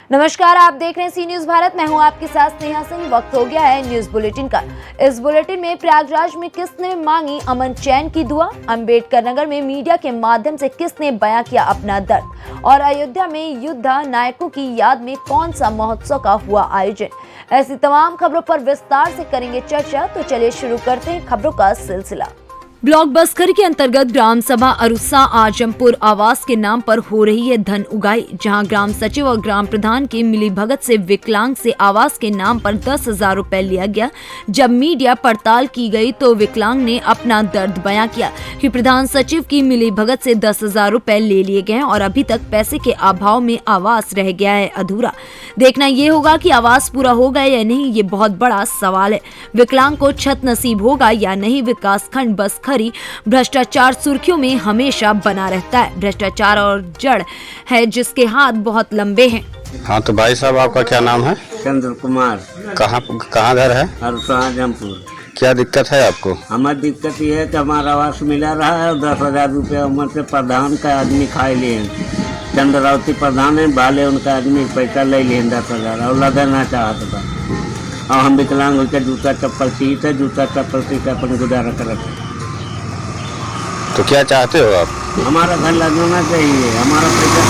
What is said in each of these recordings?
नमस्कार, आप देख रहे हैं सी न्यूज भारत। मैं हूं आपके साथ स्नेहा सिंह। वक्त हो गया है न्यूज बुलेटिन का। इस बुलेटिन में प्रयागराज में किसने मांगी अमन चैन की दुआ, अंबेडकर नगर में मीडिया के माध्यम से किसने बयां किया अपना दर्द, और अयोध्या में युद्ध नायकों की याद में कौन सा महोत्सव का हुआ आयोजन। ऐसी तमाम खबरों पर विस्तार से करेंगे चर्चा। तो चलिए शुरू करते हैं खबरों का सिलसिला। ब्लॉक बस्कर के अंतर्गत ग्राम सभा अरुसा आजमपुर आवास के नाम पर हो रही है धन उगाही, जहां ग्राम सचिव और ग्राम प्रधान की मिलीभगत से विकलांग से आवास के नाम पर 10,000 रुपए लिया गया। जब मीडिया पड़ताल की गई तो विकलांग ने अपना दर्द बयां किया कि प्रधान सचिव की मिलीभगत से 10,000 रुपए ले लिए गए और अभी तक पैसे के अभाव में आवास रह गया है अधूरा। देखना ये होगा कि आवास पूरा होगा या नहीं, ये बहुत बड़ा सवाल है। विकलांग को छत नसीब होगा या नहीं। विकास खंड बस भ्रष्टाचार सुर्खियों में हमेशा बना रहता है। भ्रष्टाचार और जड़ है जिसके हाथ बहुत लंबे हैं। हाँ, तो भाई साहब आपका क्या नाम है? चंद्र कुमार। कहाँ घर है? अरुसा आजमपुर। क्या दिक्कत है आपको? हमारी दिक्कत ये है कि हमारा आवास मिला रहा है और 10,000 रुपये उम्र से प्रधान का आदमी खाए लिए। चंद्रावती प्रधान है, बाले उनका आदमी पैसा ले लिए 10,000 और लगाना चाहता था। और हम विकलांग होकर जूता चप्पल सीट है, जूता चप्पल सीट अपन गुजारा करते। तो क्या चाहते हो आप? हमारा घर लगना चाहिए, हमारा पैसा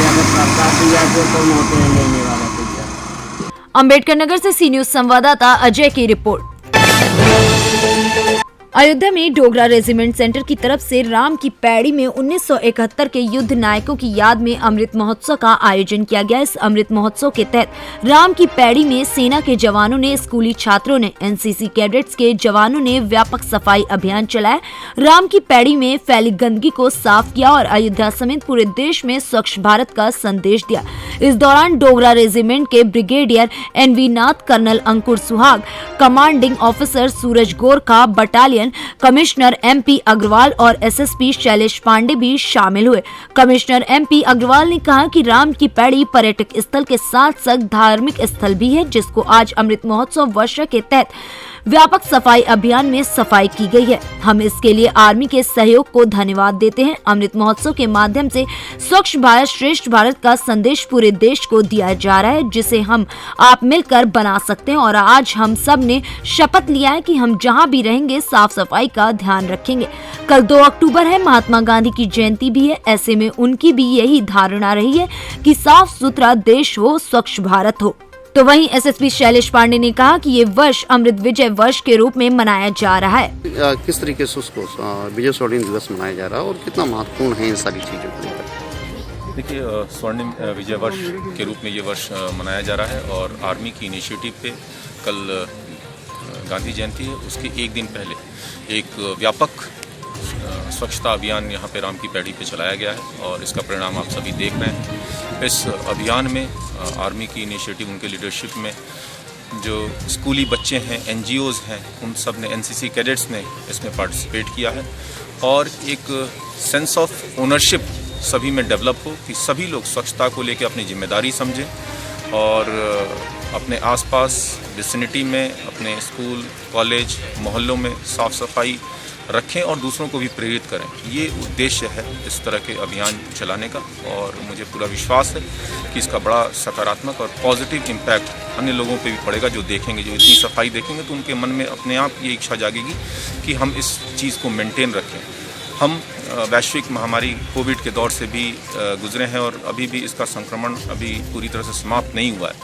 अगर सरकार दिया तो कौन होते हैं लेने वाला पैसा। अंबेडकर नगर से सी न्यूज संवाददाता अजय की रिपोर्ट। अयोध्या में डोगरा रेजिमेंट सेंटर की तरफ से राम की पैड़ी में 1971 के युद्ध नायकों की याद में अमृत महोत्सव का आयोजन किया गया। इस अमृत महोत्सव के तहत राम की पैड़ी में सेना के जवानों ने, स्कूली छात्रों ने, एनसीसी कैडेट्स के जवानों ने व्यापक सफाई अभियान चलाया। राम की पैड़ी में फैली गंदगी को साफ किया और अयोध्या समेत पूरे देश में स्वच्छ भारत का संदेश दिया। इस दौरान डोगरा रेजिमेंट के brigadier NV Nath, colonel Ankur Suhag, commanding officer Suraj Gorkha, battalion commissioner MP Agarwal और SSP शैलेश पांडे भी शामिल हुए। कमिश्नर MP अग्रवाल ने कहा कि राम की पैड़ी पर्यटक स्थल के साथ साथ धार्मिक स्थल भी है, जिसको आज अमृत महोत्सव वर्ष के तहत व्यापक सफाई अभियान में सफाई की गई है। हम इसके लिए आर्मी के सहयोग को धन्यवाद देते हैं। अमृत महोत्सव के माध्यम से स्वच्छ भारत श्रेष्ठ भारत का संदेश पूरे देश को दिया जा रहा है, जिसे हम आप मिलकर बना सकते हैं। और आज हम सब ने शपथ लिया है कि हम जहां भी रहेंगे साफ सफाई का ध्यान रखेंगे। कल 2 अक्टूबर है, महात्मा गांधी की जयंती भी है। ऐसे में उनकी भी यही धारणा रही है कि साफ सुथरा देश हो, स्वच्छ भारत हो। तो वहीं SSP शैलेश पांडे ने कहा कि ये वर्ष अमृत विजय वर्ष के रूप में मनाया जा रहा है। किस तरीके से उसको विजय स्वर्णिम दिवस मनाया जा रहा है और कितना महत्वपूर्ण है इन सारी चीजों को लेकर? देखिए, स्वर्णिम विजय वर्ष के रूप में ये वर्ष मनाया जा रहा है और आर्मी की इनिशिएटिव पे कल गांधी जयंती है, उसके एक दिन पहले एक व्यापक स्वच्छता अभियान यहाँ पे राम की पैड़ी पे चलाया गया है और इसका परिणाम आप सभी देख रहे हैं। इस अभियान में आर्मी की इनिशिएटिव, उनके लीडरशिप में जो स्कूली बच्चे हैं, NGOs हैं, उन सब ने, NCC कैडेट्स ने इसमें पार्टिसिपेट किया है और एक सेंस ऑफ ओनरशिप सभी में डेवलप हो कि सभी लोग स्वच्छता को लेकर अपनी जिम्मेदारी समझें और अपने आसपास विसिनिटी में, अपने स्कूल, कॉलेज, मोहल्लों में साफ सफाई रखें और दूसरों को भी प्रेरित करें। ये उद्देश्य है इस तरह के अभियान चलाने का और मुझे पूरा विश्वास है कि इसका बड़ा सकारात्मक और पॉजिटिव इम्पैक्ट अन्य लोगों पे भी पड़ेगा। जो देखेंगे, जो इतनी सफाई देखेंगे तो उनके मन में अपने आप ये इच्छा जागेगी कि हम इस चीज़ को मेंटेन रखें। हम वैश्विक महामारी कोविड के दौर से भी गुजरे हैं और अभी भी इसका संक्रमण अभी पूरी तरह से समाप्त नहीं हुआ है।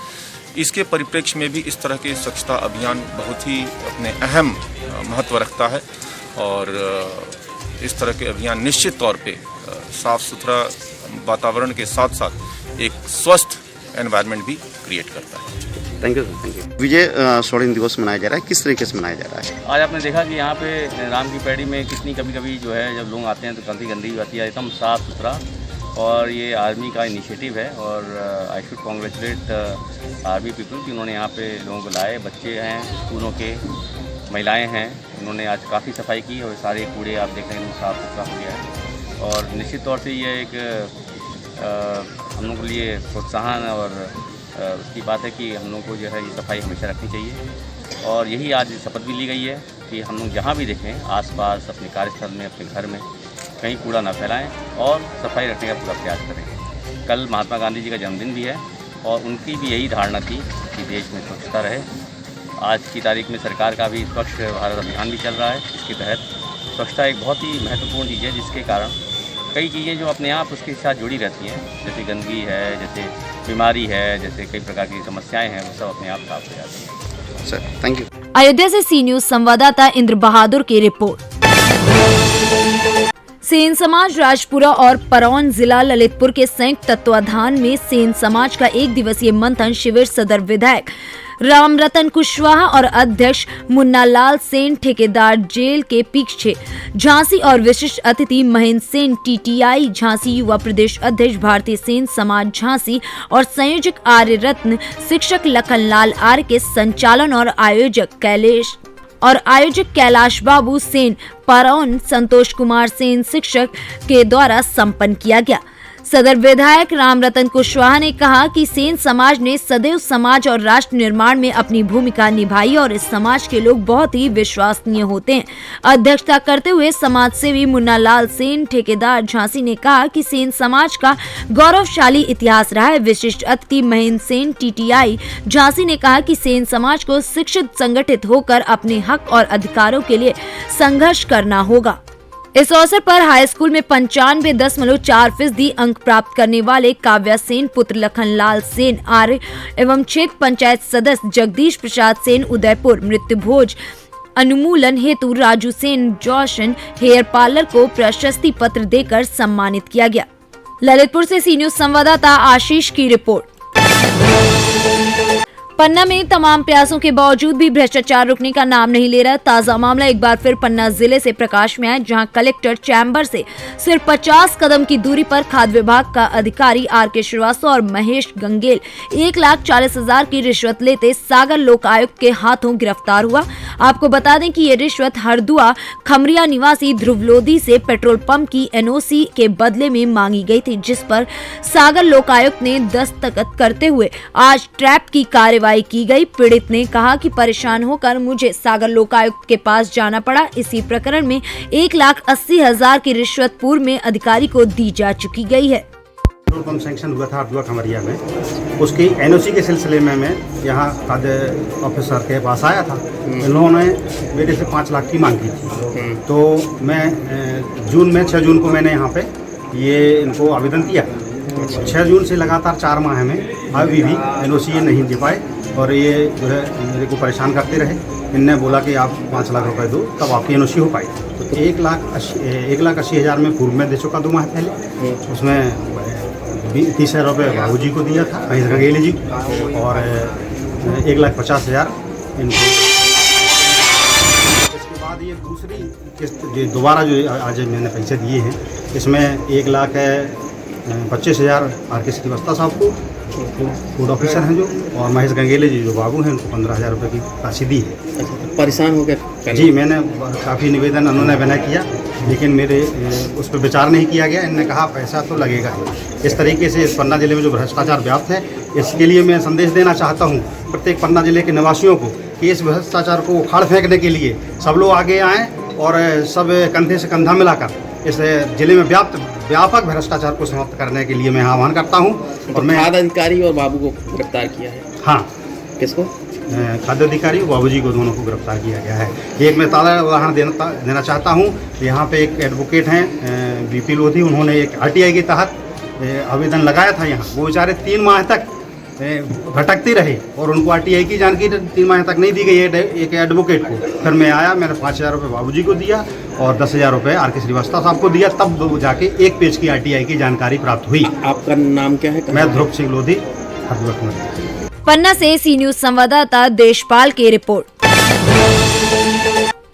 इसके परिप्रेक्ष्य में भी इस तरह के स्वच्छता अभियान बहुत ही अपने अहम महत्व रखता है और इस तरह के अभियान निश्चित तौर पे साफ सुथरा वातावरण के साथ साथ एक स्वस्थ एनवायरनमेंट भी क्रिएट करता है। Thank you sir, thank you. Vijay Swarnim Diwas मनाया जा रहा है, किस तरीके से मनाया जा रहा है? आज आपने देखा कि यहाँ पे राम की पैड़ी में कितनी कभी जो है जब लोग आते हैं तो गंदगी आती है, एकदम साफ़ सुथरा। और ये आर्मी का इनिशिएटिव है और I should congratulate army people कि उन्होंने यहाँ पे लोगों को लाए। बच्चे हैं, स्कूलों के महिलाएं हैं, उन्होंने आज काफ़ी सफाई की और सारे कूड़े आप देख रहे हैं साफ़ सुथरा हो गया है। और निश्चित तौर से ये एक हम लोगों के लिए प्रोत्साहन और उसकी बात है कि हम लोग को जो है ये सफाई हमेशा रखनी चाहिए। और यही आज शपथ भी ली गई है कि हम लोग जहाँ भी देखें आसपास, अपने कार्यस्थल में, अपने घर में कहीं कूड़ा ना फैलाएं और सफाई रखने का पूरा प्रयास करें। कल महात्मा गांधी जी का जन्मदिन भी है और उनकी भी यही धारणा थी कि देश में स्वच्छता रहे। आज की तारीख में सरकार का भी स्वच्छ भारत अभियान भी चल रहा है। इसके तहत स्वच्छता एक बहुत ही महत्वपूर्ण चीज़ है, जिसके कारण कई चीज़ें जो अपने आप उसके साथ जुड़ी रहती हैं, जैसे गंदगी है, जैसे बीमारी है, जैसे कई प्रकार की समस्याएं हैं, वो सब अपने आप साफ हो जाती हैं। Sir thank you. अयोध्या से सी न्यूज संवाददाता इंद्र बहादुर की रिपोर्ट। सेन समाज राजपुरा और परौन जिला ललितपुर के संयुक्त तत्वाधान में सेन समाज का एक दिवसीय मंथन शिविर सदर विधायक रामरतन कुशवाहा और अध्यक्ष मुन्नालाल सेन ठेकेदार जेल के पीछे झांसी और विशिष्ट अतिथि महेंद्र सेन टीटीआई झांसी युवा प्रदेश अध्यक्ष भारतीय सेन समाज झांसी और संयोजक आर्य रत्न शिक्षक लखनलाल आर्य के संचालन और आयोजक कैलाश बाबू सेन परौन संतोष कुमार सेन शिक्षक के द्वारा संपन्न किया गया। सदर विधायक रामरतन कुशवाहा ने कहा कि सेन समाज ने सदैव समाज और राष्ट्र निर्माण में अपनी भूमिका निभाई और इस समाज के लोग बहुत ही विश्वसनीय होते हैं। अध्यक्षता करते हुए समाज सेवी मुन्नालाल सेन ठेकेदार झांसी ने कहा कि सेन समाज का गौरवशाली इतिहास रहा है। विशिष्ट अतिथि महेंद्र सेन टीटीआई झांसी ने कहा कि सेन समाज को शिक्षित संगठित होकर अपने हक और अधिकारों के लिए संघर्ष करना होगा। इस अवसर पर हाई स्कूल में 95.4% अंक प्राप्त करने वाले काव्या सेन पुत्र लखनलाल सेन आर्य एवं क्षेत्र पंचायत सदस्य जगदीश प्रसाद सेन उदयपुर मृत्यु भोज अनुमूलन हेतु राजू सेन जॉशन हेयर पार्लर को प्रशस्ति पत्र देकर सम्मानित किया गया। ललितपुर से सी न्यूज संवाददाता आशीष की रिपोर्ट। पन्ना में तमाम प्रयासों के बावजूद भी भ्रष्टाचार रुकने का नाम नहीं ले रहा। ताजा मामला एक बार फिर पन्ना जिले से प्रकाश में आया, जहां कलेक्टर चैम्बर से सिर्फ 50 कदम की दूरी पर खाद्य विभाग का अधिकारी आर.के. श्रीवास्तव और महेश गंगेल 1,40,000 की रिश्वत लेते सागर लोकायुक्त के हाथों गिरफ्तार हुआ। आपको बता दें कि ये रिश्वत हरदुआ खमरिया निवासी ध्रुव लोधी से पेट्रोल पंप की एनओसी के बदले में मांगी गई थी, जिस पर सागर लोकायुक्त ने दस्तखत करते हुए आज ट्रैप की कार्रवाई की गई। पीड़ित ने कहा कि परेशान होकर मुझे सागर लोकायुक्त के पास जाना पड़ा। इसी प्रकरण में 1,80,000 की रिश्वत पूर्व में अधिकारी को दी जा चुकी गई है। पेट्रोल पंप सैंक्शन हुआ था हरदुआ खमरिया में, उसकी एनओसी के सिलसिले में मैं यहाँ खाद्य ऑफिसर के पास आया था। इन्होंने मेरे से 5 लाख की मांग की थी, तो मैं 6 जून को मैंने यहाँ पे ये इनको आवेदन किया। 6 जून से लगातार 4 माह में अभी भी एनओसी ये नहीं दे पाए और ये जो है मेरे को परेशान करते रहे। इनने बोला कि आप 5 लाख रुपए दो तब आपकी एनओसी हो पाई। तो 1,80,000 में पूर्व में दे चुका 2 माह पहले। उसमें 30,000 रुपये बाबू जी को दिया था, महेश गंगेली जी, और 1,50,000 इनको। इसके बाद ये दूसरी किस्त जो दोबारा जो आज मैंने पैसे दिए हैं, इसमें 1,25,000 आर.के. श्रीवास्तव साहब को, फूड ऑफिसर हैं जो, और महेश गंगेले जी जो बाबू हैं, उनको 15,000 रुपये की राशि दी है। परेशान हो गया जी, मैंने काफ़ी निवेदन उन्होंने बना किया, लेकिन मेरे उस पर विचार नहीं किया गया। इन्होंने कहा पैसा तो लगेगा ही। इस तरीके से इस पन्ना जिले में जो भ्रष्टाचार व्याप्त है, इसके लिए मैं संदेश देना चाहता हूँ प्रत्येक पन्ना जिले के निवासियों को कि इस भ्रष्टाचार को उखाड़ फेंकने के लिए सब लोग आगे आएँ और सब कंधे से कंधा मिलाकर इस जिले में व्यापक भ्रष्टाचार को समाप्त करने के लिए मैं आह्वान करता हूं। और मैं खाद्य अधिकारी और बाबू को गिरफ्तार किया है। हाँ, किसको? खाद्य अधिकारी और बाबू जी को, दोनों को गिरफ्तार किया गया है। एक मैं ताज़ा उदाहरण देना चाहता हूं। यहाँ पे एक एडवोकेट हैं बीपी लोधी, उन्होंने एक आरटीआई के तहत आवेदन लगाया था यहाँ। वो बेचारे 3 माह तक भटकते रहे और उनको आरटीआई की जानकारी 3 माह तक नहीं दी गई एक एडवोकेट को। फिर मैं आया, मैंने 5,000 रुपये बाबू जी को दिया और 10,000 रुपये आर.के. श्रीवास्तव साहब को दिया, तब जाके 1 पेज की आरटीआई की जानकारी प्राप्त हुई। आपका नाम क्या है? मैं ध्रुव सिंह लोधी, हरदुआ। पन्ना से सी न्यूज संवाददाता देशपाल की रिपोर्ट।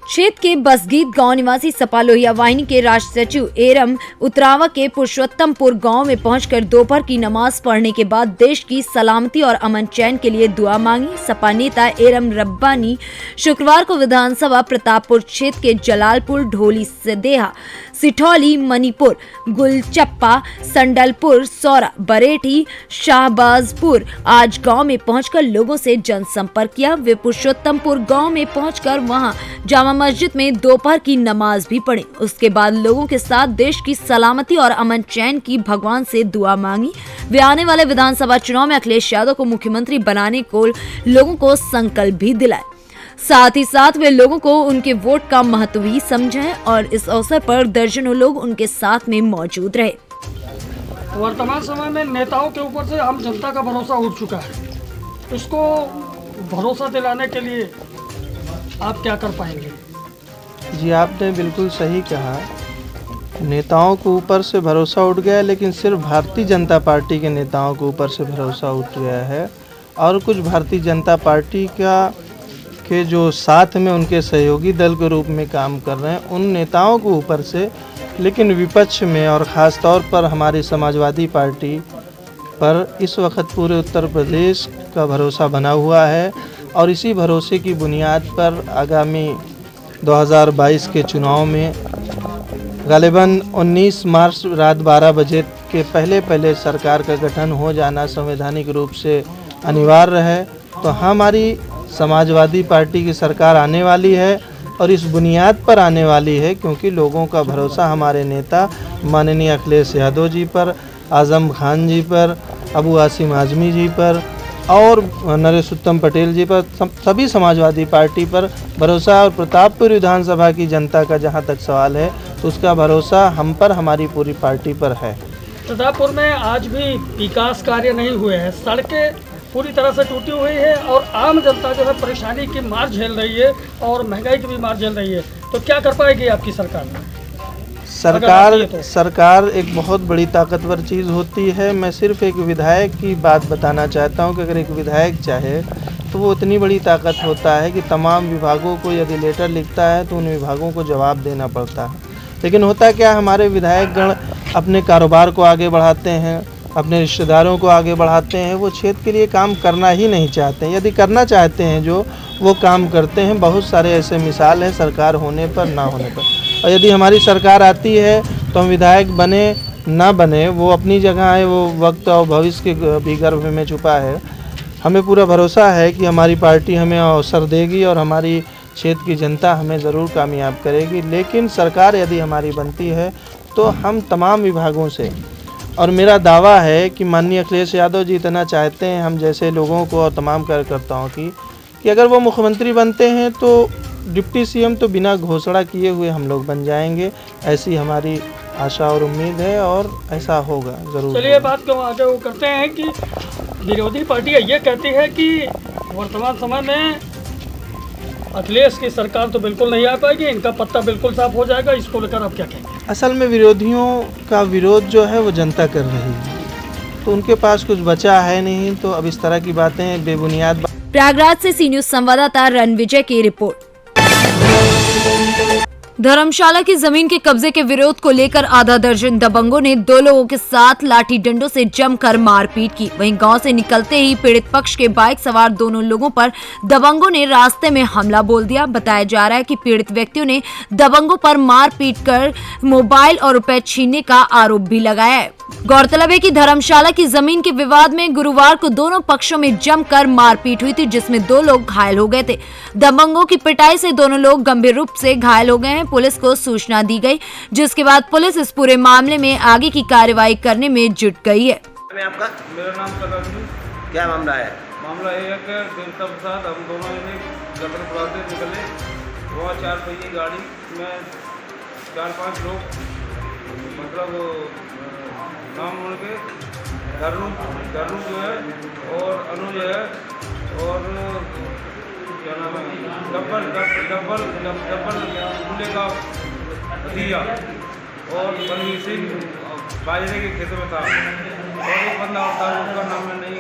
क्षेत्र के बसगीत गांव निवासी सपा लोहिया वाहिनी के राष्ट्र सचिव एरम उतरावा के पुरुषोत्तमपुर गांव में पहुंचकर दोपहर की नमाज पढ़ने के बाद देश की सलामती और अमन चैन के लिए दुआ मांगी। सपा नेता एरम रब्बानी शुक्रवार को विधानसभा प्रतापपुर क्षेत्र के जलालपुर, ढोली सदेहा, सिठौली, मणिपुर, गुलचप्पा, संडलपुर, सौरा, बरेठी, शाहबाजपुर आज गांव में पहुंचकर लोगों से जनसंपर्क किया। वे पुरुषोत्तमपुर गांव में पहुंचकर वहां जामा मस्जिद में दोपहर की नमाज भी पढ़ी। उसके बाद लोगों के साथ देश की सलामती और अमन चैन की भगवान से दुआ मांगी। वे आने वाले विधानसभा चुनाव में अखिलेश यादव को मुख्यमंत्री बनाने को लोगों को संकल्प भी दिलाए। साथ ही साथ वे लोगों को उनके वोट का महत्व भी समझाएं और इस अवसर पर दर्जनों लोग उनके साथ में मौजूद रहे। वर्तमान समय में नेताओं के ऊपर से आम जनता का भरोसा उठ चुका है। इसको भरोसा दिलाने के लिए आप क्या कर पाएंगे? जी, आपने बिल्कुल सही कहा। नेताओं के ऊपर से भरोसा उठ गया है, लेकिन सिर्फ भारतीय जनता पार्टी के नेताओं के ऊपर से भरोसा उठ गया है और कुछ भारतीय जनता पार्टी के जो साथ में उनके सहयोगी दल के रूप में काम कर रहे हैं उन नेताओं के ऊपर से, लेकिन विपक्ष में और ख़ास तौर पर हमारी समाजवादी पार्टी पर इस वक्त पूरे उत्तर प्रदेश का भरोसा बना हुआ है और इसी भरोसे की बुनियाद पर आगामी 2022 के चुनाव में गालिबन 19 मार्च रात 12 बजे के पहले सरकार का गठन हो जाना संवैधानिक रूप से अनिवार्य है। तो हमारी समाजवादी पार्टी की सरकार आने वाली है और इस बुनियाद पर आने वाली है क्योंकि लोगों का भरोसा हमारे नेता माननीय अखिलेश यादव जी पर, आज़म खान जी पर, अबू आसिम आज़मी जी पर और नरेश उत्तम पटेल जी पर, सभी समाजवादी पार्टी पर भरोसा। और प्रतापपुर विधानसभा की जनता का जहां तक सवाल है तो उसका भरोसा हम पर, हमारी पूरी पार्टी पर है। प्रतापपुर में आज भी विकास कार्य नहीं हुए हैं, सड़कें पूरी तरह से टूटी हुई है और आम जनता जो है परेशानी की मार झेल रही है और महंगाई की भी मार झेल रही है। तो क्या कर पाएगी आपकी सरकार? सरकार एक बहुत बड़ी ताकतवर चीज़ होती है। मैं सिर्फ एक विधायक की बात बताना चाहता हूं कि अगर एक विधायक चाहे तो वो इतनी बड़ी ताकत होता है कि तमाम विभागों को यदि लेटर लिखता है तो उन विभागों को जवाब देना पड़ता है। लेकिन होता क्या, हमारे विधायकगण अपने कारोबार को आगे बढ़ाते हैं, अपने रिश्तेदारों को आगे बढ़ाते हैं, वो क्षेत्र के लिए काम करना ही नहीं चाहते हैं। यदि करना चाहते हैं जो वो काम करते हैं। बहुत सारे ऐसे मिसाल हैं सरकार होने पर ना होने पर। और यदि हमारी सरकार आती है तो हम विधायक बने ना बने वो अपनी जगह है, वो वक्त और भविष्य के भी गर्भ में छुपा है। हमें पूरा भरोसा है कि हमारी पार्टी हमें अवसर देगी और हमारी क्षेत्र की जनता हमें ज़रूर कामयाब करेगी। लेकिन सरकार यदि हमारी बनती है तो हम तमाम विभागों से, और मेरा दावा है कि माननीय अखिलेश यादव जी इतना चाहते हैं हम जैसे लोगों को और तमाम कार्यकर्ताओं की कि अगर वो मुख्यमंत्री बनते हैं तो डिप्टी सीएम तो बिना घोषणा किए हुए हम लोग बन जाएंगे। ऐसी हमारी आशा और उम्मीद है और ऐसा होगा ज़रूर। चलिए बात को आगे वो करते हैं कि विरोधी पार्टियाँ ये कहती है कि वर्तमान समय में अखिलेश की सरकार तो बिल्कुल नहीं आ पाएगी, इनका पत्ता बिल्कुल साफ हो जाएगा। इसको लेकर आप क्या कहेंगे? असल में विरोधियों का विरोध जो है वो जनता कर रही है, तो उनके पास कुछ बचा है नहीं। तो अब इस तरह की बातें बेबुनियाद। प्रयागराज से सी न्यूज संवाददाता रणविजय की रिपोर्ट। धर्मशाला की जमीन के कब्जे के विरोध को लेकर आधा दर्जन दबंगों ने 2 लोगों के साथ लाठी डंडों से जमकर मारपीट की। वहीं गांव से निकलते ही पीड़ित पक्ष के बाइक सवार दोनों लोगों पर दबंगों ने रास्ते में हमला बोल दिया। बताया जा रहा है कि पीड़ित व्यक्तियों ने दबंगों पर मारपीट कर मोबाइल और रुपए छीनने का आरोप भी लगाया है। गौरतलब है कि धर्मशाला की जमीन के विवाद में गुरुवार को दोनों पक्षों में जमकर मारपीट हुई थी, जिसमें 2 लोग घायल हो गए थे। दबंगों की पिटाई से दोनों लोग गंभीर रूप से घायल हो गए हैं। पुलिस को सूचना दी गई, जिसके बाद पुलिस इस पूरे मामले में आगे की कार्रवाई करने में जुट गई है। आपका? मेरा नाम सरदार। क्या मामला है? मामला ये है कि देवता प्रसाद हम दोनों जबलपुर से निकले, वहाँ 4 पहिए गाड़ी में 4-5 लोग, मतलब नाम उनके धर्म जो है और अनुज है और क्या नाम है डब्बल दूल्हे का भतीजा और बलवीर सिंह बाजरे के खेतों में था और एक बंदा और था उसका नाम मैं नहीं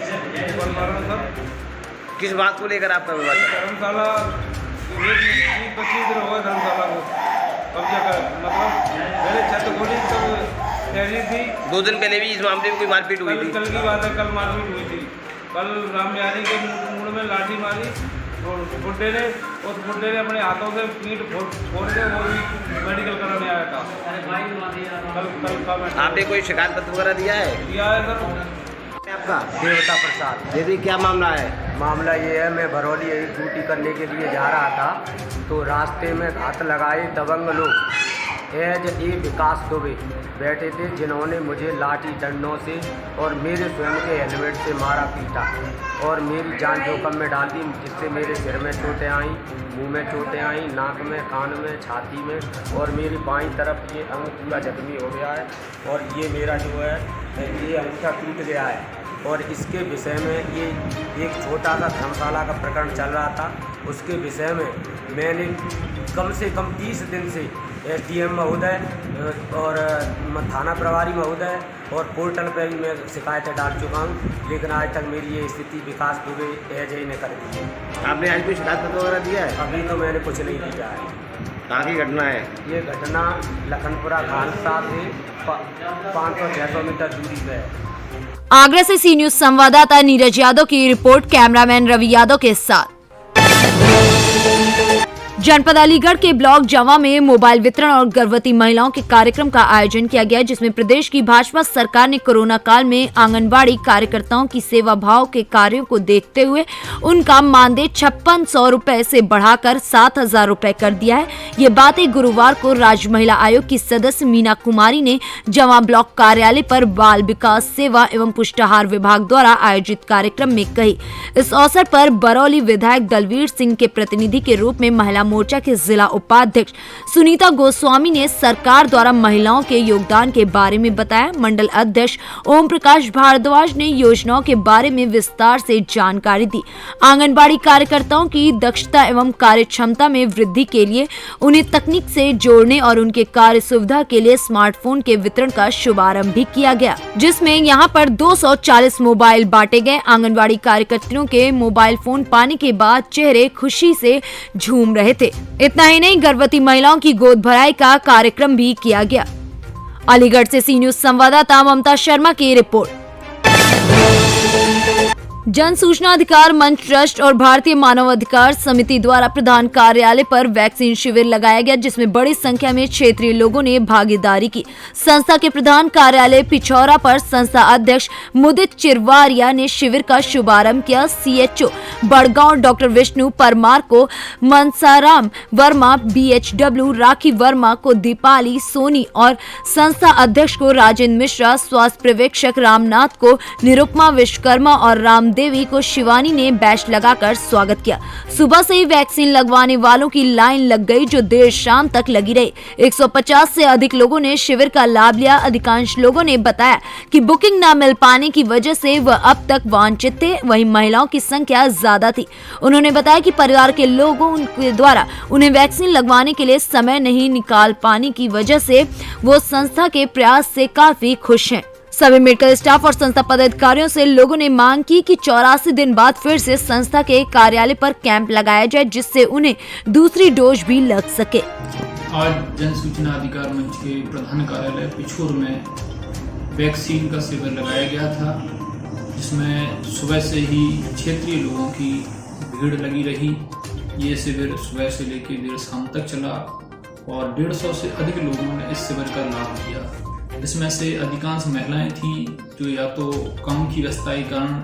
बन पा रहा सर। किस बात को लेकर आपका विवाद? धर्मशाला 25 दिन हो गए धर्मशाला को कब्जा कर, मतलब मेरे छत खोली तब तहरीर थी। 2 दिन पहले भी इस मामले में कोई मारपीट हुई थी? कल की बात है, कल मारपीट हुई थी। कल रामबिहारी के मुंह में लाठी मारी बुड्ढे ने, उस बुड्ढे ने अपने हाथों से पीठ फोड़ के वो भी मेडिकल कराने आया था। कल का आपने कोई शिकायत पत्र वगैरह दिया है? दिया है सर। आपका देवता प्रसाद। दीदी क्या मामला है? मामला ये है, मैं भरौली एक ड्यूटी करने के लिए जा रहा था, तो रास्ते में हाथ लगाए दबंग लोग एज ए विकास दुबे बैठे थे, जिन्होंने मुझे लाठी डंडों से और मेरे स्वयं के हेलमेट से मारा पीटा और मेरी जान जोखिम में डाल दी, जिससे मेरे सिर में चोटें आई, मुंह में चोटें आई, नाक में, कान में, छाती में, और मेरी बाईं तरफ ये अंग पूरा जख्मी हो गया है और ये मेरा जो है ये अंगूठा टूट गया है। और इसके विषय में ये एक छोटा सा धर्मशाला का प्रकरण चल रहा था, उसके विषय में मैंने कम से कम 30 दिन से SDM महोदय और थाना प्रभारी महोदय और पोर्टल पर भी मैं शिकायतें डाल चुका हूँ, लेकिन आज तक मेरी ये स्थिति विकास दुबे एज ही ने कर दी है। आपने आज कोई शिकायत पत्र वगैरह दिया है? अभी तो मैंने कुछ नहीं दिया है। कहाँ की घटना है? ये घटना लखनपुरा खालसा से 500-600 मीटर दूरी पर है। आगरा से सी न्यूज संवाददाता नीरज यादव की रिपोर्ट, कैमरामैन रवि यादव के साथ। जनपद अलीगढ़ के ब्लॉक जवा में मोबाइल वितरण और गर्भवती महिलाओं के कार्यक्रम का आयोजन किया गया, जिसमें प्रदेश की भाजपा सरकार ने कोरोना काल में आंगनबाड़ी कार्यकर्ताओं की सेवा भाव के कार्यों को देखते हुए उनका मानदेय 5600 रुपए से बढ़ाकर 7000 रुपए कर दिया है। ये बातें गुरुवार को राज्य महिला आयोग की सदस्य मीना कुमारी ने जवा ब्लॉक कार्यालय पर बाल विकास सेवा एवं पुष्टाहार विभाग द्वारा आयोजित कार्यक्रम में कही। इस अवसर पर बरौली विधायक दलवीर सिंह के प्रतिनिधि के रूप में महिला मोर्चा के जिला उपाध्यक्ष सुनीता गोस्वामी ने सरकार द्वारा महिलाओं के योगदान के बारे में बताया। मंडल अध्यक्ष ओम प्रकाश भारद्वाज ने योजनाओं के बारे में विस्तार से जानकारी दी। आंगनबाड़ी कार्यकर्ताओं की दक्षता एवं कार्य क्षमता में वृद्धि के लिए उन्हें तकनीक से जोड़ने और उनके कार्य सुविधा के लिए स्मार्टफोन के वितरण का शुभारंभ भी किया गया, जिसमें यहां पर 240 मोबाइल बांटे गए। आंगनबाड़ी कार्यकर्तियों के मोबाइल फोन पाने के बाद चेहरे खुशी से झूम रहे थे। इतना ही नहीं, गर्भवती महिलाओं की गोद भराई का कार्यक्रम भी किया गया। अलीगढ़ से सी न्यूज संवाददाता ममता शर्मा की रिपोर्ट। जन सूचना अधिकार मंच ट्रस्ट और भारतीय मानव अधिकार समिति द्वारा प्रधान कार्यालय पर वैक्सीन शिविर लगाया गया, जिसमें बड़ी संख्या में क्षेत्रीय लोगों ने भागीदारी की। संस्था के प्रधान कार्यालय पिछौरा पर संस्था अध्यक्ष मुदित चिरवारिया ने शिविर का शुभारंभ किया। CHO बड़गांव डॉक्टर विष्णु परमार को मनसाराम वर्मा, BHW राखी वर्मा को दीपाली सोनी और संस्था अध्यक्ष को राजेंद्र मिश्रा, स्वास्थ्य पर्यवेक्षक रामनाथ को निरुपमा विश्वकर्मा और राम देवी को शिवानी ने बैच लगाकर स्वागत किया। सुबह से ही वैक्सीन लगवाने वालों की लाइन लग गई, जो देर शाम तक लगी रही। 150 से अधिक लोगों ने शिविर का लाभ लिया। अधिकांश लोगों ने बताया कि बुकिंग न मिल पाने की वजह से वह अब तक वांछित थे, वहीं महिलाओं की संख्या ज्यादा थी। उन्होंने बताया कि परिवार के लोगों के द्वारा उन्हें वैक्सीन लगवाने के लिए समय नहीं निकाल पाने की वजह से वो संस्था के प्रयास से काफी खुश हैं। सभी मेडिकल स्टाफ और संस्था पदाधिकारियों से लोगों ने मांग की कि 84 दिन बाद फिर से संस्था के कार्यालय पर कैंप लगाया जाए, जिससे उन्हें दूसरी डोज भी लग सके। आज जन सूचना अधिकार मंच के प्रधान कार्यालय पिछोर में वैक्सीन का शिविर लगाया गया था, जिसमें सुबह से ही क्षेत्रीय लोगों की भीड़ लगी रही। ये शिविर सुबह से लेकर देर शाम तक चला और 150 से अधिक लोगों ने इस शिविर का लाभ लिया। इसमें से अधिकांश महिलाएं थीं जो या तो काम की व्यस्तता के कारण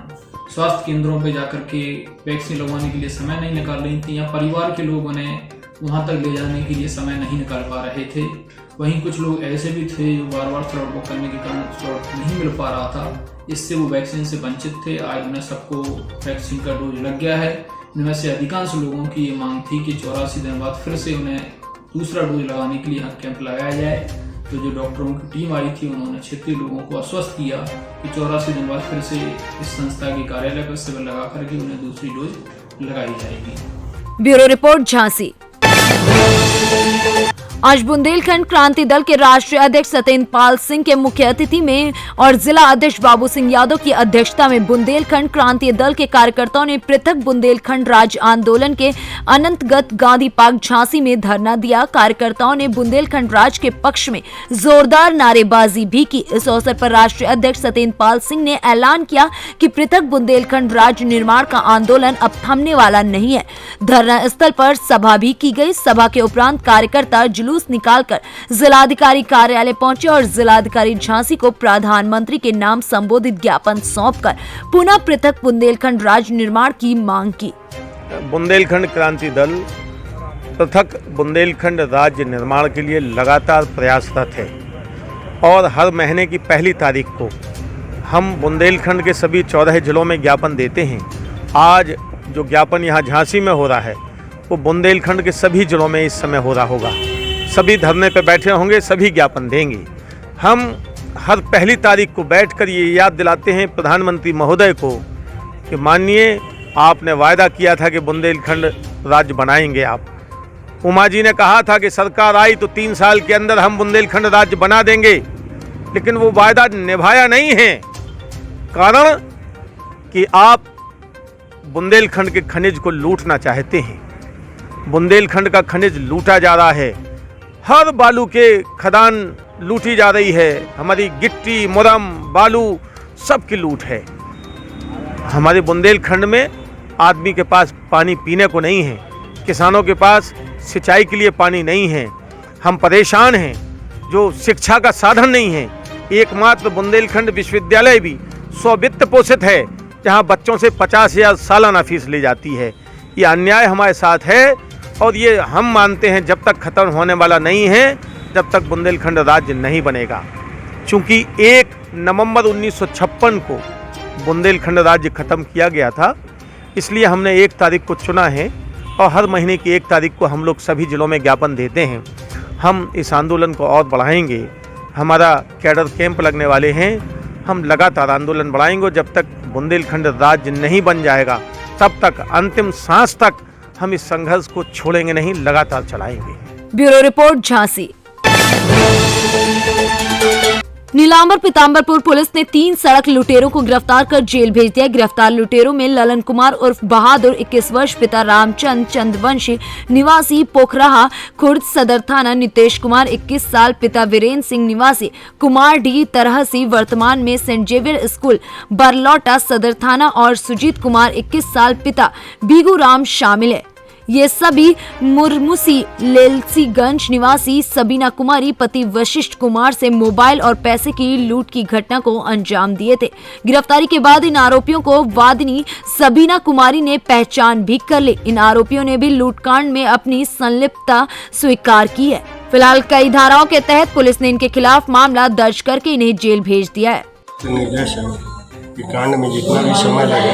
स्वास्थ्य केंद्रों पर जाकर के वैक्सीन लगवाने के लिए समय नहीं निकाल रही थी, या परिवार के लोग उन्हें वहां तक ले जाने के लिए समय नहीं निकाल पा रहे थे। वहीं कुछ लोग ऐसे भी थे जो बार बार स्लॉट बुक करने के कारण स्लॉट नहीं मिल पा रहा था, इससे वो वैक्सीन से वंचित थे। आज उन्हें सबको वैक्सीन का डोज लग गया है। इनमें से अधिकांश लोगों की ये मांग थी कि 84 दिन बाद फिर से उन्हें दूसरा डोज लगाने के लिए यहाँ कैंप लगाया जाए। तो जो डॉक्टरों की टीम आई थी, उन्होंने क्षेत्रीय लोगों को आश्वस्त किया कि 84 दिन बाद फिर से इस संस्था के कार्यालय पर शिविर लगा करके उन्हें दूसरी डोज लगाई जाएगी। Bureau report, Jhansi. आज बुंदेलखंड क्रांति दल के राष्ट्रीय अध्यक्ष सत्येंद्र पाल सिंह के मुख्य अतिथि में और जिला अध्यक्ष बाबू सिंह यादव की अध्यक्षता में बुंदेलखंड क्रांति दल के कार्यकर्ताओं ने पृथक बुंदेलखंड राज्य आंदोलन के अनंतगत गांधी पार्क झांसी में धरना दिया। कार्यकर्ताओं ने बुंदेलखंड राज्य के पक्ष में जोरदार नारेबाजी भी की। इस अवसर पर राष्ट्रीय अध्यक्ष सत्येंद्र पाल सिंह ने ऐलान किया कि पृथक बुंदेलखंड राज्य निर्माण का आंदोलन अब थमने वाला नहीं है। धरना स्थल पर सभा भी की गई। सभा के उपरांत कार्यकर्ता जुलूस जुलूस निकालकर जिलाधिकारी कार्यालय पहुंचे और जिलाधिकारी झांसी को प्रधानमंत्री के नाम संबोधित ज्ञापन सौंपकर पुनः पृथक बुंदेलखंड राज्य निर्माण की मांग की। बुंदेलखंड क्रांति दल पृथक बुंदेलखंड राज्य निर्माण के लिए लगातार प्रयासरत है और हर महीने की पहली तारीख को हम बुंदेलखंड के सभी 14 जिलों में ज्ञापन देते हैं। आज जो ज्ञापन यहाँ झांसी में हो रहा है वो बुंदेलखंड के सभी जिलों में इस समय हो रहा होगा। सभी धरने पर बैठे होंगे, सभी ज्ञापन देंगे। हम हर पहली तारीख को बैठकर ये याद दिलाते हैं प्रधानमंत्री महोदय को कि माननीय, आपने वायदा किया था कि बुंदेलखंड राज्य बनाएंगे आप। उमा जी ने कहा था कि सरकार आई तो 3 साल के अंदर हम बुंदेलखंड राज्य बना देंगे, लेकिन वो वायदा निभाया नहीं है। कारण कि आप बुंदेलखंड के खनिज को लूटना चाहते हैं। बुंदेलखंड का खनिज लूटा जा रहा है, हर बालू के खदान लूटी जा रही है, हमारी गिट्टी, मुरम, बालू सब की लूट है। हमारे बुंदेलखंड में आदमी के पास पानी पीने को नहीं है, किसानों के पास सिंचाई के लिए पानी नहीं है। हम परेशान हैं, जो शिक्षा का साधन नहीं है। एकमात्र बुंदेलखंड विश्वविद्यालय भी स्ववित्त पोषित है, जहां बच्चों से 50,000 सालाना फीस ली जाती है। ये अन्याय हमारे साथ है और ये हम मानते हैं जब तक खत्म होने वाला नहीं है, जब तक बुंदेलखंड राज्य नहीं बनेगा। चूँकि 1 नवंबर 1956 को बुंदेलखंड राज्य खत्म किया गया था, इसलिए हमने 1 तारीख को चुना है और हर महीने की 1 तारीख को हम लोग सभी जिलों में ज्ञापन देते हैं। हम इस आंदोलन को और बढ़ाएंगे। हमारा कैडर कैंप लगने वाले हैं। हम लगातार आंदोलन बढ़ाएंगे। जब तक बुंदेलखंड राज्य नहीं बन जाएगा तब तक अंतिम सांस तक हम इस संघर्ष को छोड़ेंगे नहीं, लगातार चलाएंगे। Bureau report Jhansi. Nilambar Pitambarpur police ने 3 सड़क लुटेरों को गिरफ्तार कर जेल भेज दिया। गिरफ्तार लुटेरों में ललन कुमार उर्फ बहादुर 21 वर्ष, पिता रामचंद चंद्रवंशी निवासी पोखराहा खुर्द सदर थाना, नितेश कुमार 21 साल, पिता वीरेंद्र सिंह निवासी कुमार डी तरहसी, वर्तमान में सेंट जेवियर स्कूल बरलौटा सदर थाना, और सुजीत कुमार 21 साल, पिता बीगू राम शामिल है। ये सभी मुरमुसी लेलसीगंज निवासी सबीना कुमारी पति वशिष्ठ कुमार से मोबाइल और पैसे की लूट की घटना को अंजाम दिए थे। गिरफ्तारी के बाद इन आरोपियों को वादिनी सबीना कुमारी ने पहचान भी कर ली। इन आरोपियों ने भी लूटकांड में अपनी संलिप्तता स्वीकार की है। फिलहाल कई धाराओं के तहत पुलिस ने इनके खिलाफ मामला दर्ज करके इन्हें जेल भेज दिया है। कांड में जितना भी समय लगे,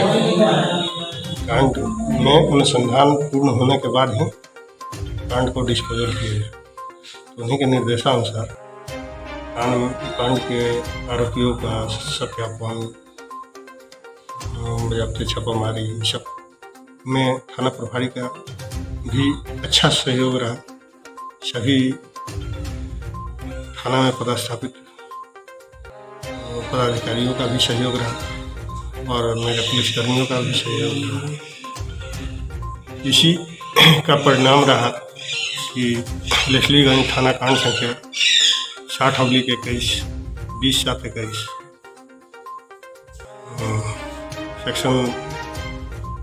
कांड में अनुसंधान पूर्ण होने के बाद ही कांड को डिस्पोजल किया जाए। तो उन्हीं के निर्देशानुसार कांड के आरोपियों का सत्यापन, व्याप्त छापामारी सब में थाना प्रभारी का भी अच्छा सहयोग रहा। सभी थाना में पदस्थापित पदाधिकारियों का भी सहयोग रहा और मेरे पुलिसकर्मियों का भी सहयोग रहा। इसी का परिणाम रहा कि लेस्लीगंज थाना कांड संख्या 60/21 20/21 सेक्शन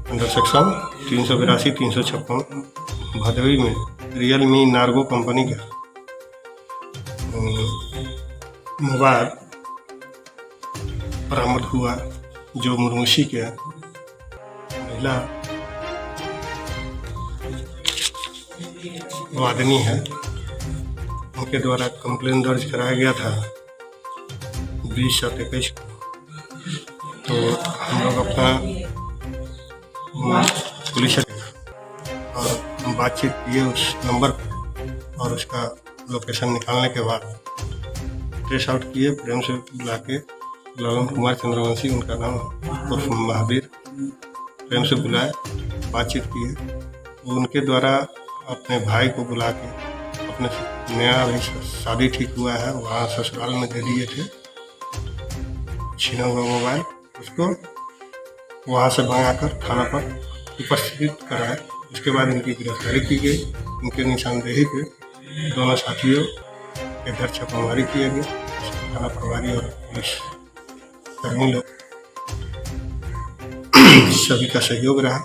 अंडर सेक्शन 382-356 भदोही में रियलमी नार्गो कंपनी का मोबाइल बरामद हुआ, जो मुरमुसी के महिला वादनी है, उनके द्वारा कंप्लेन दर्ज कराया गया था 20/21 को। तो हम लोग अपना पुलिस और बातचीत किए उस नंबर पर और उसका लोकेशन निकालने के बाद ट्रेस आउट किए। प्रेम से बुला के ललन कुमार चंद्रवंशी उनका नाम उर्फ महावीर, प्रेम से बुलाए, बातचीत किए। उनके द्वारा अपने भाई को बुला के अपने नया अभी शादी ठीक हुआ है, वहाँ ससुराल में दे दिए थे छीना हुआ मोबाइल, उसको वहाँ से मंगाकर थाना पर उपस्थित कराए। उसके बाद इनकी गिरफ्तारी की गई। उनके निशानदेही पे दोनों साथियों के घर छापामारी किया गया। थाना प्रभारी और पुलिस कर्मी लोग सभी का सहयोग रहा।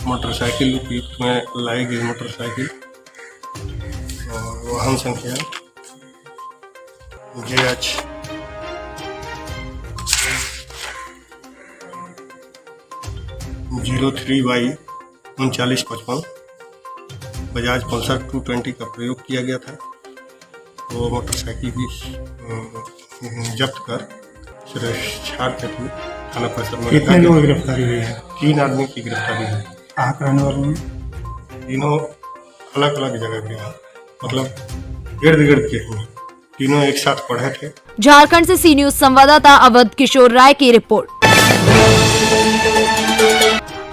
मोटरसाइकिल उपयुक्त में लाई गई मोटरसाइकिल वाहन संख्या JH 03Y3955 बजाज पल्सर 220 का प्रयोग किया गया था। वो मोटरसाइकिल भी जब्त कर छाड़ के थी थाना परिसर में। कितने लोग गिरफ्तारी हुई है? 3 आदमी की गिरफ्तारी हुई। कहाँ के रहने वाले हैं? तीनों अलग अलग जगह के हैं, मतलब इर्द गिर्द के हैं। तीनों एक साथ पढ़े थे। झारखंड से सी न्यूज संवाददाता अवध किशोर राय की रिपोर्ट।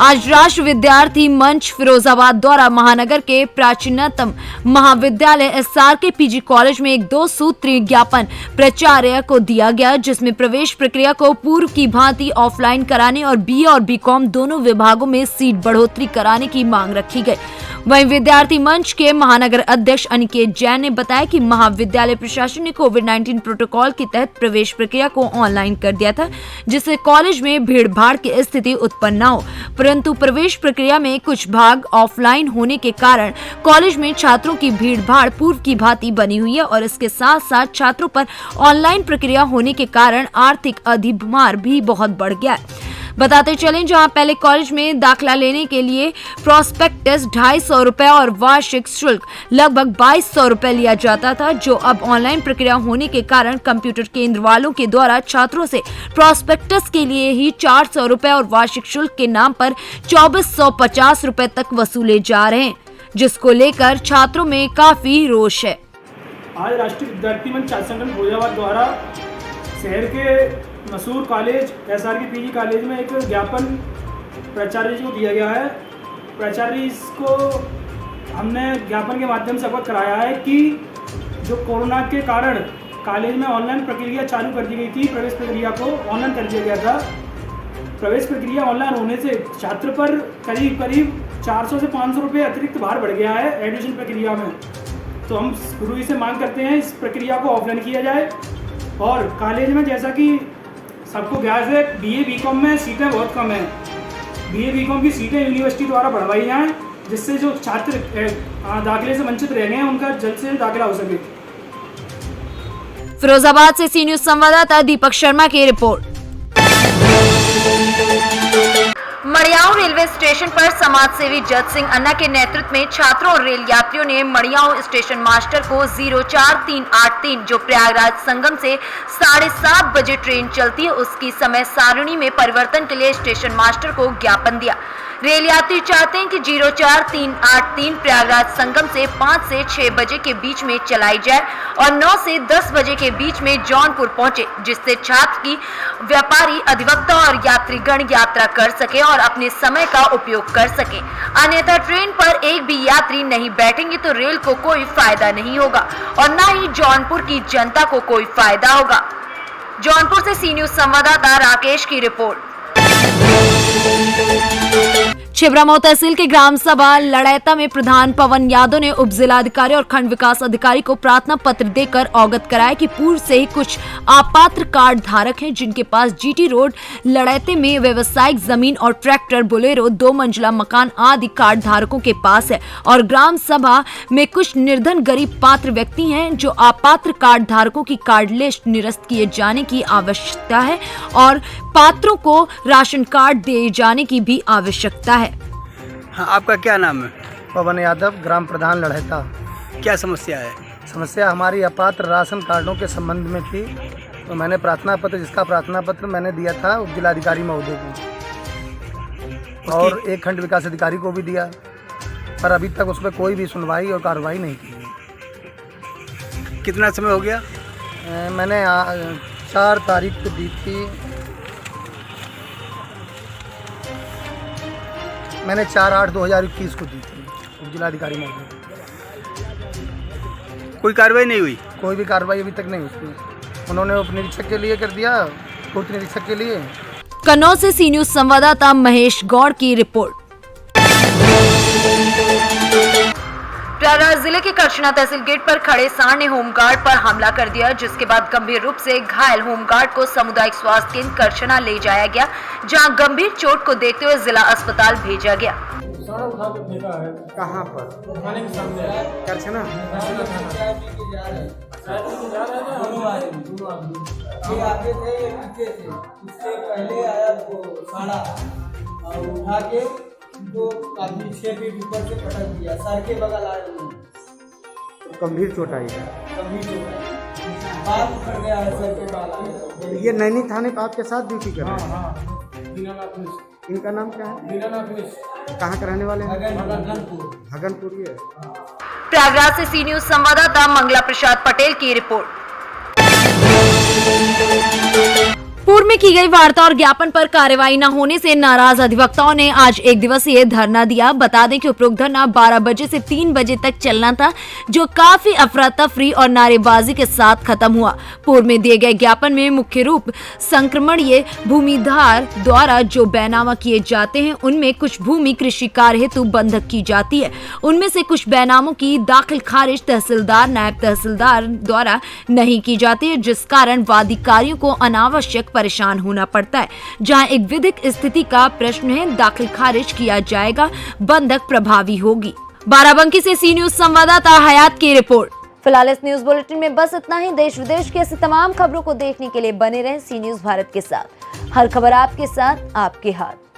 आज राष्ट्र विद्यार्थी मंच फिरोजाबाद द्वारा महानगर के प्राचीनतम महाविद्यालय SRK PG कॉलेज में एक 2 सूत्रीय ज्ञापन प्राचार्य को दिया गया, जिसमें प्रवेश प्रक्रिया को पूर्व की भांति ऑफलाइन कराने और BA और BCom दोनों विभागों में सीट बढ़ोतरी कराने की मांग रखी गई। वहीं विद्यार्थी मंच के महानगर अध्यक्ष अनिकेत जैन ने बताया कि महाविद्यालय प्रशासन ने कोविड-19 प्रोटोकॉल के तहत प्रवेश प्रक्रिया को ऑनलाइन कर दिया था, जिससे कॉलेज में भीड़ भाड़ की स्थिति उत्पन्न न हो, परंतु प्रवेश प्रक्रिया में कुछ भाग ऑफलाइन होने के कारण कॉलेज में छात्रों की भीड़ भाड़ पूर्व की भांति बनी हुई है और इसके साथ साथ छात्रों पर ऑनलाइन प्रक्रिया होने के कारण आर्थिक अधिभार भी बहुत बढ़ गया है। बताते चलें, जहां पहले कॉलेज में दाखिला लेने के लिए प्रोस्पेक्टस 250 रुपए और वार्षिक शुल्क लगभग 2200 रुपए लिया जाता था, जो अब ऑनलाइन प्रक्रिया होने के कारण कंप्यूटर केंद्र वालों के द्वारा छात्रों से प्रोस्पेक्टस के लिए ही 400 रुपए और वार्षिक शुल्क के नाम पर 2450 रुपए तक वसूले जा रहे हैं, जिसको लेकर छात्रों में काफी रोष है। आज राष्ट्रीय विद्यार्थी मंच छात्र संगठन फिरोजाबाद द्वारा शहर के मशहूर कॉलेज SRK PG कॉलेज में एक ज्ञापन प्राचार्य जी को दिया गया है। प्राचार्य को हमने ज्ञापन के माध्यम से अवगत कराया है कि जो कोरोना के कारण कॉलेज में ऑनलाइन प्रक्रिया चालू कर दी गई थी, प्रवेश प्रक्रिया को ऑनलाइन कर दिया गया था। प्रवेश प्रक्रिया ऑनलाइन होने से छात्र पर करीब 400 से 500 रुपये अतिरिक्त भार बढ़ गया है एडमिशन प्रक्रिया में। तो हम गुरु से मांग करते हैं इस प्रक्रिया को ऑफलाइन किया जाए और कॉलेज में जैसा कि सबको ज्ञात है BA BCom में सीटें बहुत कम हैं। BA BCom की सीटें यूनिवर्सिटी द्वारा बढ़वाई जाएँ, जिससे जो छात्र दाखिले से वंचित रह गए हैं उनका जल्द से जल्द दाखिला हो सके। फिरोजाबाद से सी न्यूज संवाददाता दीपक शर्मा की रिपोर्ट। मड़ियाऊ रेलवे स्टेशन पर समाज सेवी जज सिंह अन्ना के नेतृत्व में छात्रों और रेल यात्रियों ने मड़ियाऊ स्टेशन मास्टर को 04383 जो प्रयागराज संगम से 7:30 बजे ट्रेन चलती है उसकी समय सारणी में परिवर्तन के लिए स्टेशन मास्टर को ज्ञापन दिया। रेल यात्री चाहते हैं कि 04383 प्रयागराज संगम से 5 से 6 बजे के बीच में चलाई जाए और 9 से 10 बजे के बीच में जौनपुर पहुंचे, जिससे छात्र की व्यापारी अधिवक्ता और यात्रीगण यात्रा कर सके और अपने समय का उपयोग कर सके। अन्यथा ट्रेन पर एक भी यात्री नहीं बैठेंगे तो रेल को कोई फायदा नहीं होगा और न ही जौनपुर की जनता को कोई फायदा होगा। जौनपुर से सी न्यूज संवाददाता राकेश की रिपोर्ट। छिबरामऊ तहसील के ग्राम सभा लड़ैता में प्रधान पवन यादव ने उप जिलाधिकारी और खंड विकास अधिकारी को प्रार्थना पत्र देकर अवगत कराया कि पूर्व से ही कुछ अपात्र कार्ड धारक हैं जिनके पास GT रोड लड़ैते में व्यवसायिक जमीन और ट्रैक्टर, बोलेरो, 2 मंजिला मकान आदि कार्ड धारकों के पास है और ग्राम सभा में कुछ निर्धन गरीब पात्र व्यक्ति हैं जो अपात्र कार्ड धारकों की कार्ड लिस्ट निरस्त किए जाने की आवश्यकता है और पात्रों को राशन कार्ड दिए जाने की भी आवश्यकता है। हाँ, आपका क्या नाम है? पवन यादव, ग्राम प्रधान लड़ैता। क्या समस्या है? समस्या हमारी अपात्र राशन कार्डों के संबंध में थी, तो मैंने प्रार्थना पत्र मैंने दिया था उप जिलाधिकारी महोदय को और एक खंड विकास अधिकारी को भी दिया, पर अभी तक उस पर कोई भी सुनवाई और कार्रवाई नहीं की। कितना समय हो गया? मैंने 4 तारीख को दी थी। मैंने 4/8/2021 को दी थी उप जिलाधिकारी महोदय। कोई कार्रवाई नहीं हुई? कोई भी कार्रवाई अभी तक नहीं हुई। उन्होंने उप निरीक्षक के लिए कर दिया, पूर्व निरीक्षक के लिए। कन्नौज से सी न्यूज संवाददाता महेश गौड़ की रिपोर्ट। प्रयागराज जिले के करछना तहसील गेट पर खड़े सांड ने होमगार्ड पर हमला कर दिया, जिसके बाद गंभीर रूप से घायल होमगार्ड को सामुदायिक स्वास्थ्य केंद्र करछना ले जाया गया, जहां गंभीर चोट को देखते हुए जिला अस्पताल भेजा गया। सारा उठा के फेंका है। कहाँ पर? थाने के सामने करछना? ये आगे थे ये पीछे थे, इससे पहले आया वो साड़ा और उठा के दो आदमी 6 फीट ऊपर से पटक दिया, सर के बगल आए उन्होंने। गंभीर चोट आई है। कभी जो बाल उखड़ गया है, सर के बाल आए। ये नैनी थाने पर आपके साथ ड्यूटी कर रहे हैं? हाँ, दीनानाथ मिश्र। इनका नाम क्या है? दीनानाथ मिश्र। कहाँ के रहने वाले हैं? भगनपुर। है। प्रयागराज से सी न्यूज संवाददाता मंगला प्रसाद पटेल की रिपोर्ट। पूर्व में की गई वार्ता और ज्ञापन पर कार्रवाई न होने से नाराज अधिवक्ताओं ने आज एक दिवसीय धरना दिया। बता दें कि उपरोक्त धरना 12 बजे से 3 बजे तक चलना था, जो काफी अफरा तफरी और नारेबाजी के साथ खत्म हुआ। पूर्व में दिए गए ज्ञापन में मुख्य रूप संक्रमणीय भूमिधार द्वारा जो बैनामा किए जाते हैं, उनमें कुछ भूमि कृषि कार्य हेतु बंधक की जाती है। उनमें से कुछ बैनामों की दाखिल खारिज तहसीलदार, नायब तहसीलदार द्वारा नहीं की जाती है, जिस कारण वादिकारियों को अनावश्यक परेशान होना पड़ता है। जहां एक विधिक स्थिति का प्रश्न है, दाखिल खारिज किया जाएगा, बंधक प्रभावी होगी। बाराबंकी से सी न्यूज संवाददाता हयात की रिपोर्ट। फिलहाल इस न्यूज बुलेटिन में बस इतना ही। देश विदेश की ऐसी तमाम खबरों को देखने के लिए बने रहें सी न्यूज भारत के साथ। हर खबर आपके साथ, आपके हाथ।